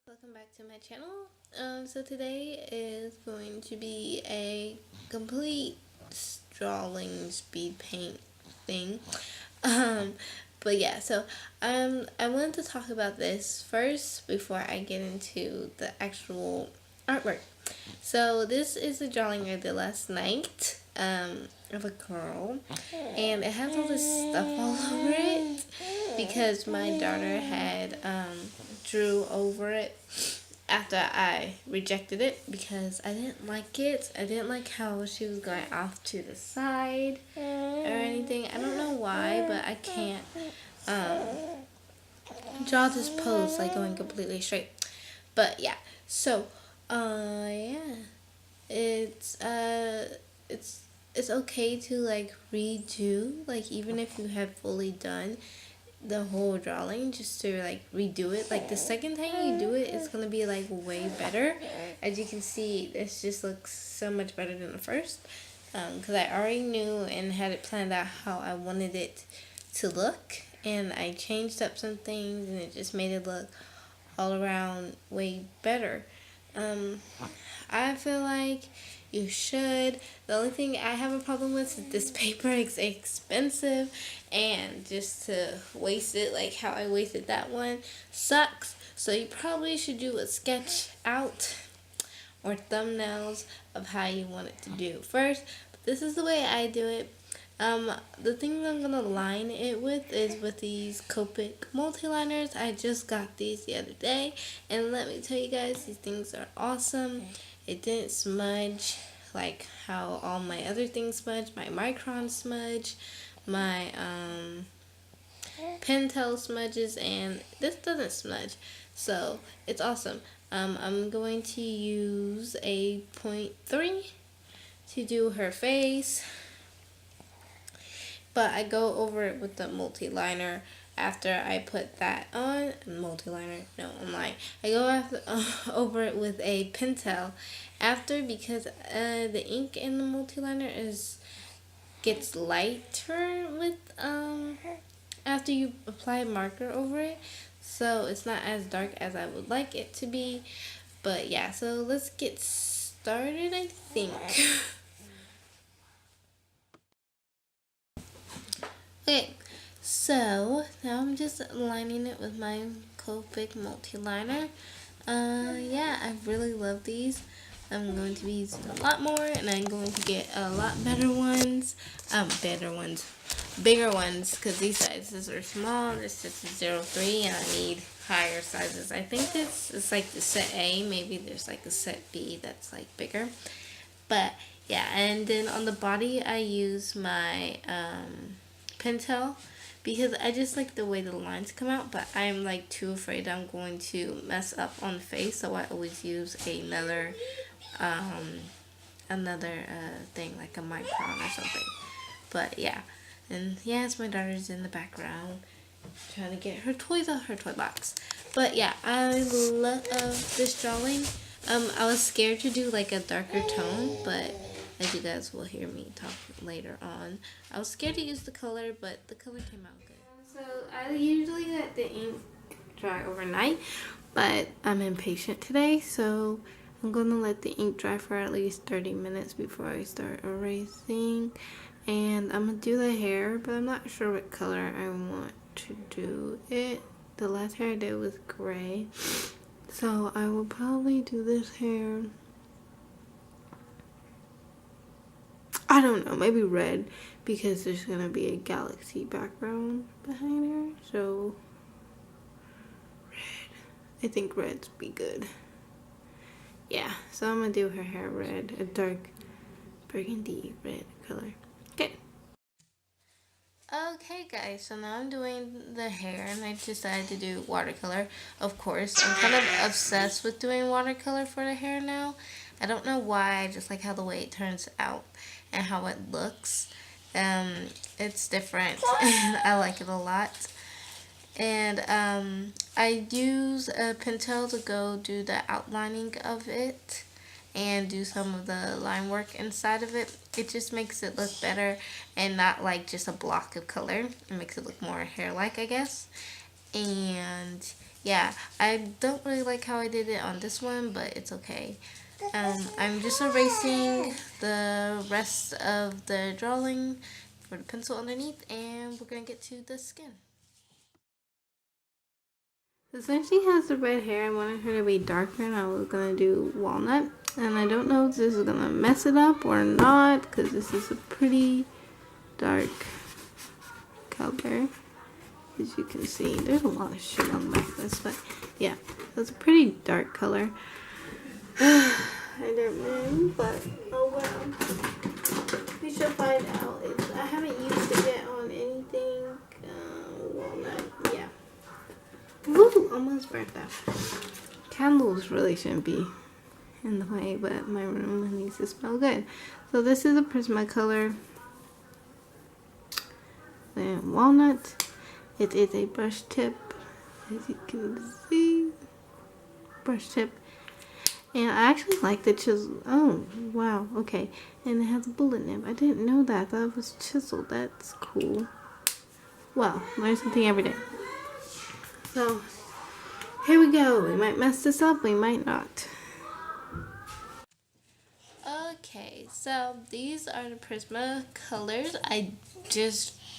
Welcome back to my channel. So today is going to be a complete drawing speed paint thing. Um, but yeah, so I wanted to talk about this first before I get into the actual artwork. So this is a drawing I did last night of a girl, and it has all this stuff all over it because my daughter had drew over it after I rejected it because I didn't like it. I didn't like how she was going off to the side or anything. I don't know why, but I can't draw this pose like going completely straight. But yeah, so yeah, it's it's okay to like redo, like even if you have fully done the whole drawing, just to like redo it. Like the second time you do it, it's gonna be like way better. As you can see, this just looks so much better than the first, because I already knew and had it planned out how I wanted it to look, and I changed up some things and it just made it look all around way better. I feel like you should. The only thing I have a problem with is this paper is expensive, and just to waste it like how I wasted that one sucks. So you probably should do a sketch out or thumbnails of how you want it to do first. But this is the way I do it. The thing I'm gonna line it with is with these Copic multi-liners. I just got these the other day, and let me tell you guys, these things are awesome. It didn't smudge like how all my other things smudge. My micron smudge, my Pentel smudges, and this doesn't smudge, so it's awesome. I'm going to use a 0.3 to do her face, but I go over it with the multi-liner after I put that on. Multi-liner, no, I'm lying. I go after, over it with a Pentel after, because the ink in the multi-liner gets lighter with after you apply marker over it, so it's not as dark as I would like it to be. But yeah, so let's get started, I think. Okay, so now I'm just lining it with my Copic multi-liner. Yeah, I really love these. I'm going to be using a lot more, and I'm going to get a lot bigger ones, because these sizes are small. This is 03, and I need higher sizes. I think this is like the set A. Maybe there's like a set B that's like bigger. But yeah, and then on the body, I use my Pentel, because I just like the way the lines come out, but I'm like too afraid I'm going to mess up on the face, so I always use another thing like a micron or something. But yeah, and yes, my daughter's in the background trying to get her toys out her toy box. But yeah, I love this drawing. I was scared to do like a darker tone, but as you guys will hear me talk later on, I was scared to use the color, but the color came out good. So I usually let the ink dry overnight, but I'm impatient today, so I'm going to let the ink dry for at least 30 minutes before I start erasing. And I'm going to do the hair, but I'm not sure what color I want to do it. The last hair I did was gray, so I will probably do this hair, I don't know, maybe red, because there's gonna be a galaxy background behind her, so red. I think red's be good. Yeah, so I'm gonna do her hair red, a dark burgundy red color. Okay. Okay guys, so now I'm doing the hair, and I decided to do watercolor. Of course, I'm kind of obsessed with doing watercolor for the hair now. I don't know why, I just like how the way it turns out and how it looks. It's different and I like it a lot. And I use a Pentel to go do the outlining of it and do some of the line work inside of it. It just makes it look better and not like just a block of color. It makes it look more hair-like, I guess. And yeah, I don't really like how I did it on this one, but it's okay. I'm just erasing the rest of the drawing for the pencil underneath, and we're gonna get to the skin. So since she has the red hair, I wanted her to be darker, and I was gonna do walnut. And I don't know if this is gonna mess it up or not, because this is a pretty dark color. As you can see, there's a lot of shit on the back of this, but yeah, it's a pretty dark color. I don't know, but oh well. We should find out. I haven't used it yet on anything. Walnut, yeah. Woo! Almost burnt that. Candles really shouldn't be in the way, but my room needs to smell good. So this is a Prismacolor walnut. It is a brush tip, as you can see. Brush tip. And I actually like the chisel. Oh, wow. Okay. And it has a bullet nib. I didn't know that. I thought it was chiseled. That's cool. Well, learn something every day. So, here we go. We might mess this up. We might not. Okay, so these are the Prismacolors.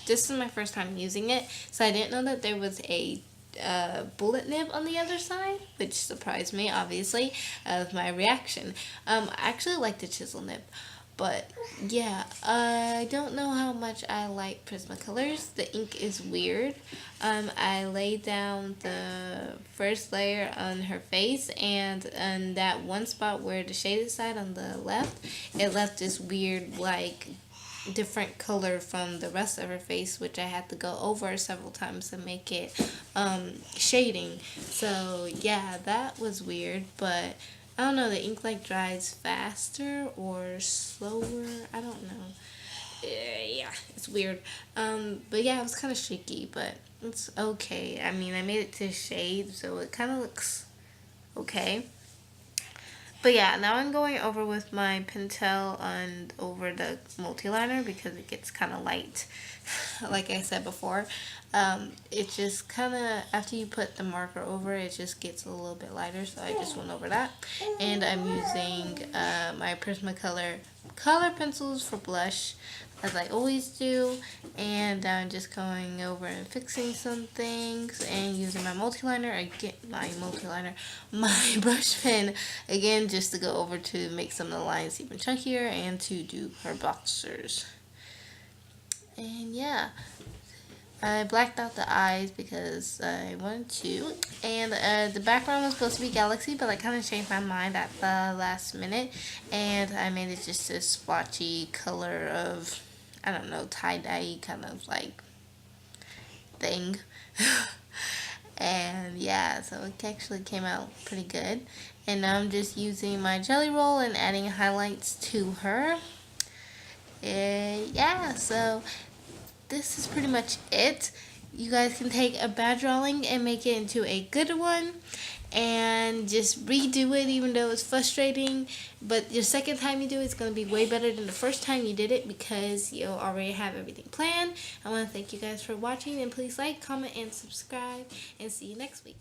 This is my first time using it, so I didn't know that there was a bullet nib on the other side, which surprised me, obviously, of my reaction. I actually like the chisel nib, but yeah, I don't know how much I like Prismacolors. The ink is weird. I laid down the first layer on her face, and on that one spot where the shaded side on the left, it left this weird, like, different color from the rest of her face, which I had to go over several times to make it shading. So yeah, that was weird, but I don't know, the ink like dries faster or slower. I don't know. Yeah, it's weird. But yeah, it was kind of shaky, but it's okay. I mean, I made it to shade, so it kind of looks okay. But yeah, now I'm going over with my Pentel on over the multi-liner because it gets kind of light. Like I said before, it just kind of, after you put the marker over, it just gets a little bit lighter, so I just went over that. And I'm using my Prismacolor color pencils for blush, as I always do, and I'm just going over and fixing some things and using my multi-liner again, my brush pen again, just to go over to make some of the lines even chunkier and to do her boxers. And yeah, I blacked out the eyes because I wanted to. And the background was supposed to be galaxy, but I kind of changed my mind at the last minute. And I made it just a splotchy color of, I don't know, tie-dye kind of like thing. And yeah, so it actually came out pretty good. And now I'm just using my jelly roll and adding highlights to her. Yeah, so this is pretty much it. You guys can take a bad drawing and make it into a good one, and just redo it even though it's frustrating. But your second time you do it, it's going to be way better than the first time you did it because you already have everything planned. I want to thank you guys for watching, and please like, comment, and subscribe, and see you next week.